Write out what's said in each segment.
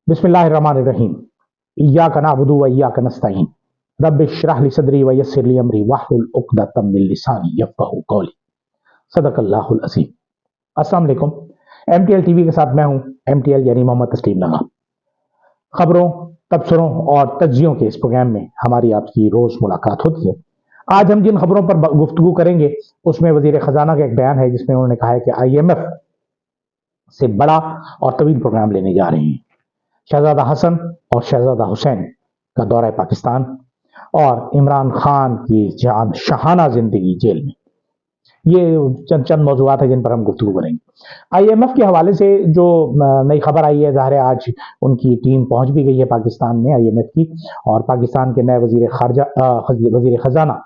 बिस्मिल्लाहिर्रहमानिर्रहीम। इय्याका नअबुदु व इय्याका नस्तईन। रब्बि इश्रह ली सदरी व यस्सिर ली अमरी वहलुल उक़दतम मिन लिसानी यफ़क़हू क़ौली। सदक़ल्लाहुल अज़ीम। अस्सलाम वालेकुम। MTL टीवी के साथ मैं हूं MTL यानी मोहम्मद तस्लीम नगा। खबरों, तबसरों और तज्जियों के इस प्रोग्राम में हमारी आपकी रोज मुलाकात होती है। आज हम जिन खबरों पर गुफ्तगू करेंगे उसमें वजीर खजाना का एक बयान है जिसमें उन्होंने कहा है कि IMF से बड़ा और तवील प्रोग्राम लेने जा रहे हैं। शहजादा हसन और शहजादा हुसैन का दौरा पाकिस्तान और इमरान खान की शाहाना जिंदगी जेल में, ये चंद मौजूआत है जिन पर हम गुफ्तगू करेंगे। IMF के हवाले से जो नई खबर आई है, ज़ाहिर है आज उनकी टीम पहुंच भी गई है पाकिस्तान में IMF की, और पाकिस्तान के नए वजीर खजाना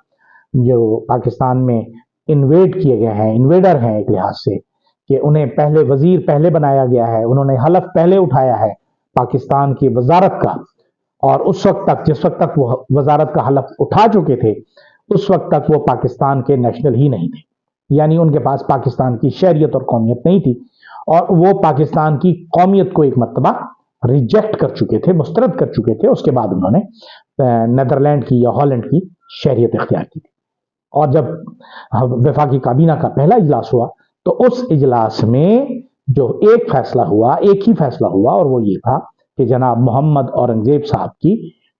जो पाकिस्तान में इन्वेड किए गए हैं, इन्वेडर हैं एक लिहाज से, कि उन्हें पहले वजीर पहले बनाया गया है, उन्होंने हलफ पहले उठाया है पाकिस्तान की वजारत का, और उस वक्त तक जिस वक्त तक वो वजारत का हलफ उठा चुके थे उस वक्त तक वो पाकिस्तान के नेशनल ही नहीं थे, यानी उनके पास पाकिस्तान की शहरियत और कौमियत नहीं थी, और वो पाकिस्तान की कौमियत को एक मर्तबा रिजेक्ट कर चुके थे, मुस्तरद कर चुके थे। उसके बाद उन्होंने नेदरलैंड की या हॉलैंड की शहरियत इख्तियार की थी। और जब वफाकी काबीना का पहला इजलास हुआ तो उस इजलास में जो एक ही फैसला हुआ, और वो ये था कि जनाब मोहम्मद औरंगजेब साहब की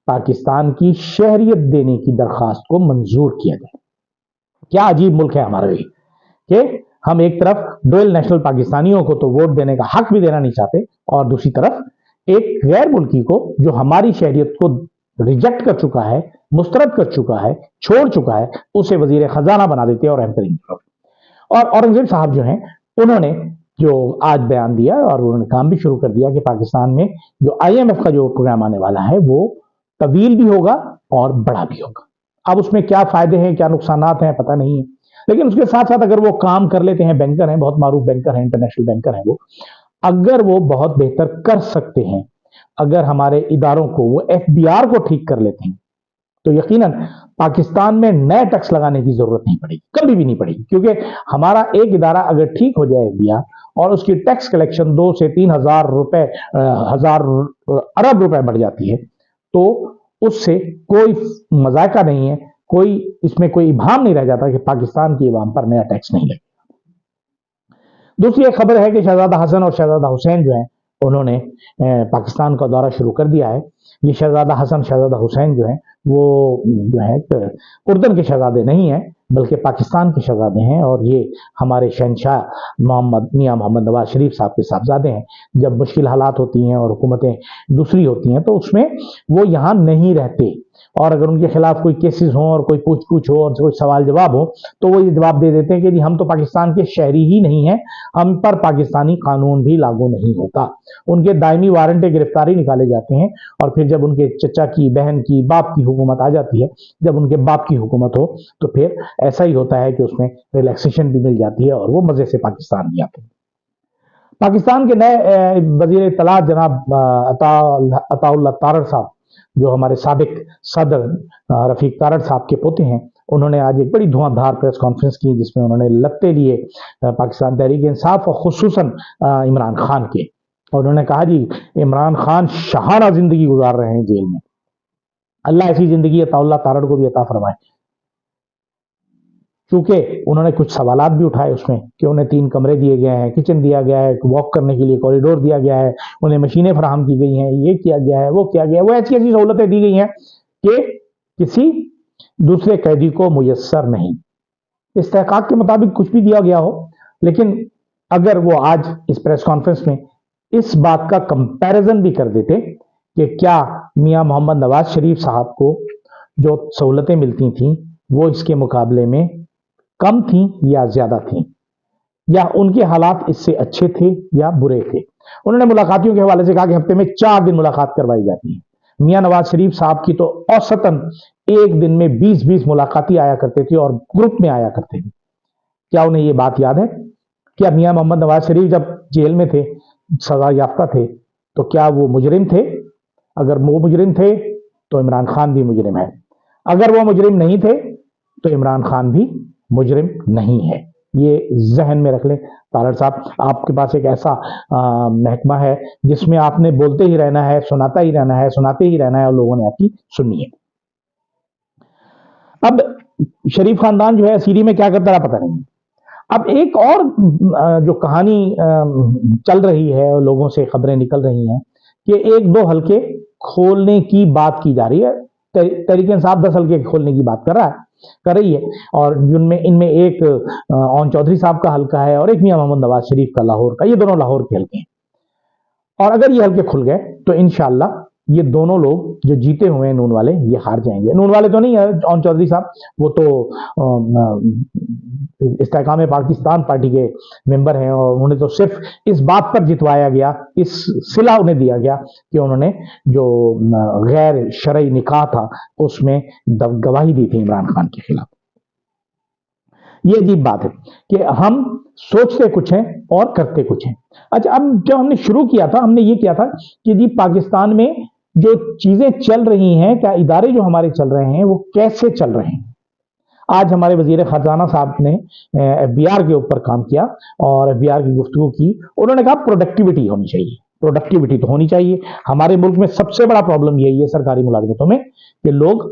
पाकिस्तान की शहरियत देने की दरखास्त को मंजूर किया जाए। क्या अजीब मुल्क है हमारा ये, कि हम एक तरफ डुअल नेशनल पाकिस्तानियों को तो वोट देने का हक भी देना नहीं चाहते, और दूसरी तरफ एक गैर मुल्की को जो हमारी शहरियत को रिजेक्ट कर चुका है, मुस्तरद कर चुका है, छोड़ चुका है, उसे वजीर खजाना बना देते हैं और एम्परिंग। और औरंगजेब साहब जो हैं उन्होंने जो आज बयान दिया और उन्होंने काम भी शुरू कर दिया कि पाकिस्तान में जो IMF का जो प्रोग्राम आने वाला है वो तवील भी होगा और बड़ा भी होगा। अब उसमें क्या फायदे हैं, क्या नुकसान हैं, पता नहीं है, लेकिन उसके साथ साथ अगर वो काम कर लेते हैं, बैंकर हैं, बहुत मारूफ बैंकर हैं, इंटरनेशनल बैंकर हैं वो, अगर वो बहुत बेहतर कर सकते हैं, अगर हमारे इदारों को वो FBR को ठीक कर लेते हैं तो यकीनन पाकिस्तान में नए टैक्स लगाने की जरूरत नहीं पड़ेगी, कभी भी नहीं पड़ेगी, क्योंकि हमारा एक इदारा अगर ठीक हो जाए FBR और उसकी टैक्स कलेक्शन 2 से 3 हजार रुपए, अरब रुपए बढ़ जाती है, तो उससे कोई मजाका नहीं है, इसमें कोई इबाम नहीं रह जाता कि पाकिस्तान की इवाम पर नया टैक्स नहीं लगेगा। दूसरी एक खबर है कि शहजादा हसन और शहजादा हुसैन जो है उन्होंने पाकिस्तान का दौरा शुरू कर दिया है। ये शहजादा हसन शहजादा हुसैन जो है वो जो है उर्दन के शहजादे नहीं है बल्कि पाकिस्तान के शहजादे हैं, और ये हमारे शहनशाह मियां मोहम्मद नवाज शरीफ साहब के साहबजादे हैं। जब मुश्किल हालात होती हैं और हुकूमतें दूसरी होती हैं तो उसमें वो यहाँ नहीं रहते, और अगर उनके खिलाफ कोई केसेस हों और कोई पूछ हो और कोई सवाल जवाब हो तो वो ये जवाब दे देते हैं कि जी हम तो पाकिस्तान के शहरी ही नहीं हैं, हम पर पाकिस्तानी कानून भी लागू नहीं होता। उनके दायमी वारंट गिरफ्तारी निकाले जाते हैं, और फिर जब उनके चचा की, बहन की, बाप की हुकूमत आ जाती है, जब उनके बाप की हुकूमत हो तो फिर ऐसा ही होता है कि उसमें रिलैक्सेशन भी मिल जाती है और वो मजे से पाकिस्तान भी आते हैं। पाकिस्तान के नए वजीर इत्तलात जनाब अताउल्लाह तारड़ साहब, जो हमारे साबिक सदर रफीक तारड़ साहब के पोते हैं, उन्होंने आज एक बड़ी धुआंधार प्रेस कॉन्फ्रेंस की जिसमें उन्होंने लत्ते लिए पाकिस्तान तहरीक इंसाफ और खुसूसन इमरान खान के, और उन्होंने कहा जी इमरान खान शाहाना जिंदगी गुजार रहे हैं जेल में, अल्लाह ऐसी जिंदगी अताउल्लाह तारड़ को भी अता फरमाए। क्योंकि उन्होंने कुछ सवालात भी उठाए उसमें कि उन्हें 3 कमरे दिए गए हैं, किचन दिया गया है, वॉक करने के लिए कॉरिडोर दिया गया है, उन्हें मशीनें फराहम की गई हैं, ये किया गया है, वो किया गया है, वो ऐसी ऐसी सहूलतें दी गई हैं कि किसी दूसरे कैदी को मुयस्सर नहीं। इस तहकाक के मुताबिक कुछ भी दिया गया हो, लेकिन अगर वो आज इस प्रेस कॉन्फ्रेंस में इस बात का कंपैरिजन भी कर देते कि क्या मियां मोहम्मद नवाज शरीफ साहब को जो सहूलतें मिलती थी वो इसके मुकाबले में कम थी या ज्यादा थी, या उनके हालात इससे अच्छे थे या बुरे थे। उन्होंने मुलाकातियों के हवाले से कहा कि हफ्ते में 4 दिन मुलाकात करवाई जाती है। मियां नवाज शरीफ साहब की तो औसतन एक दिन में 20-20 मुलाकाती आया करते थे और ग्रुप में आया करते थे। क्या उन्हें ये बात याद है? क्या मियां मोहम्मद नवाज शरीफ जब जेल में थे, सजा याफ्ता थे, तो क्या वो मुजरिम थे? अगर वो मुजरिम थे तो इमरान खान भी मुजरिम है, अगर वो मुजरिम नहीं थे तो इमरान खान भी मुजरिम नहीं है। یہ ذہن میں رکھ لیں. تارڑ صاحب, آپ کے پاس ایک ایسا محکمہ ہے جس میں آپ نے بولتے ہی رہنا ہے, سناتا ہی رہنا ہے, سناتے ہی رہنا ہے, اور لوگوں نے آپ کی سننی ہے. اب شریف خاندان جو ہے سیری میں کیا کرتا رہا پتہ نہیں. اب ایک اور جو کہانی چل رہی ہے اور لوگوں سے خبریں نکل رہی ہیں کہ ایک دو حلقے کھولنے کی بات کی جا رہی ہے. تحریک انصاف 10 حلقے کھولنے کی بات کر رہی ہے, اور ان میں ایک اون چودھری صاحب کا حلقہ ہے اور ایک میاں محمد نواز شریف کا لاہور کا. یہ دونوں لاہور کے حلقے ہیں, اور اگر یہ حلقے کھل گئے تو انشاءاللہ یہ دونوں لوگ جو جیتے ہوئے ہیں نون والے, یہ ہار جائیں گے. نون والے تو نہیں ہے اون چودھری صاحب, وہ تو استحکام پاکستان پارٹی کے ممبر ہیں, اور انہیں تو صرف اس بات پر جتوایا گیا, اس صلہ انہیں دیا گیا کہ انہوں نے جو غیر شرعی نکاح تھا اس میں گواہی دی تھی عمران خان کے خلاف. یہ عجیب بات ہے کہ ہم سوچتے کچھ ہیں اور کرتے کچھ ہیں. اچھا, اب جب ہم نے شروع کیا تھا, ہم نے یہ کیا تھا کہ جی پاکستان میں جو چیزیں چل رہی ہیں, کیا ادارے جو ہمارے چل رہے ہیں وہ کیسے چل رہے ہیں. آج ہمارے وزیر خزانہ صاحب نے ایف بی آر کے اوپر کام کیا اور ایف بی آر کی گفتگو کی. انہوں نے کہا پروڈکٹیوٹی ہونی چاہیے. پروڈکٹیوٹی تو ہونی چاہیے. ہمارے ملک میں سب سے بڑا پرابلم یہی ہے سرکاری ملازمتوں میں کہ لوگ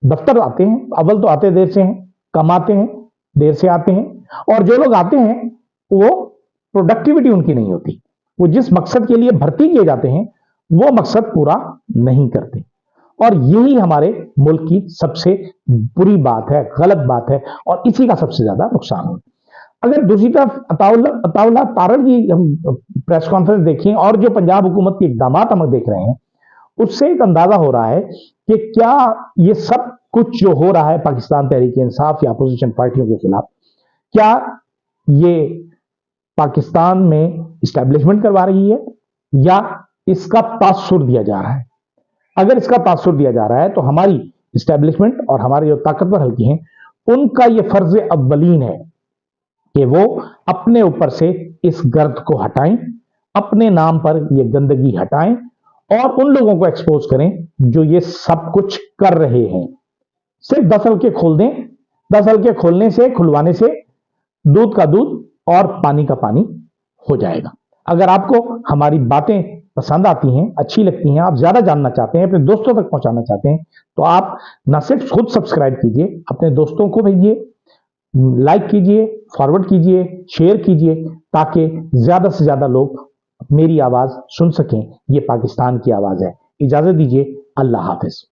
دفتر آتے ہیں, اول تو آتے دیر سے ہیں, کماتے ہیں دیر سے آتے ہیں, اور جو لوگ آتے ہیں وہ پروڈکٹیوٹی ان کی نہیں ہوتی. وہ جس مقصد کے لیے بھرتی کیے جاتے ہیں وہ مقصد پورا نہیں کرتے, اور یہی ہمارے ملک کی سب سے بری بات ہے, غلط بات ہے, اور اسی کا سب سے زیادہ نقصان ہو. اگر دوسری طرف عطا اللہ تارڑ کی ہم پریس کانفرنس دیکھیں اور جو پنجاب حکومت کے اقدامات ہم دیکھ رہے ہیں, اس سے ایک اندازہ ہو رہا ہے کہ کیا یہ سب کچھ جو ہو رہا ہے پاکستان تحریک انصاف یا اپوزیشن پارٹیوں کے خلاف, کیا یہ پاکستان میں اسٹیبلشمنٹ کروا رہی ہے یا اس کا تاثر دیا جا رہا ہے. اگر اس کا تاثر دیا جا رہا ہے تو ہماری اسٹیبلشمنٹ اور ہمارے جو طاقتور حلقے ہیں ان کا یہ فرض اولین ہے کہ وہ اپنے اوپر سے اس گرد کو ہٹائیں, اپنے نام پر یہ گندگی ہٹائیں, اور ان لوگوں کو ایکسپوز کریں جو یہ سب کچھ کر رہے ہیں. صرف 10 حلقے کھول دیں. 10 حلقے کھولنے سے, کھلوانے سے دودھ کا دودھ اور پانی کا پانی ہو جائے گا. اگر آپ کو ہماری باتیں پسند آتی ہیں, اچھی لگتی ہیں, آپ زیادہ جاننا چاہتے ہیں, اپنے دوستوں تک پہنچانا چاہتے ہیں, تو آپ نہ صرف خود سبسکرائب کیجئے, اپنے دوستوں کو بھیجیے, لائک کیجئے, فارورڈ کیجئے, شیئر کیجئے, تاکہ زیادہ سے زیادہ لوگ میری آواز سن سکیں. یہ پاکستان کی آواز ہے. اجازت دیجئے, اللہ حافظ.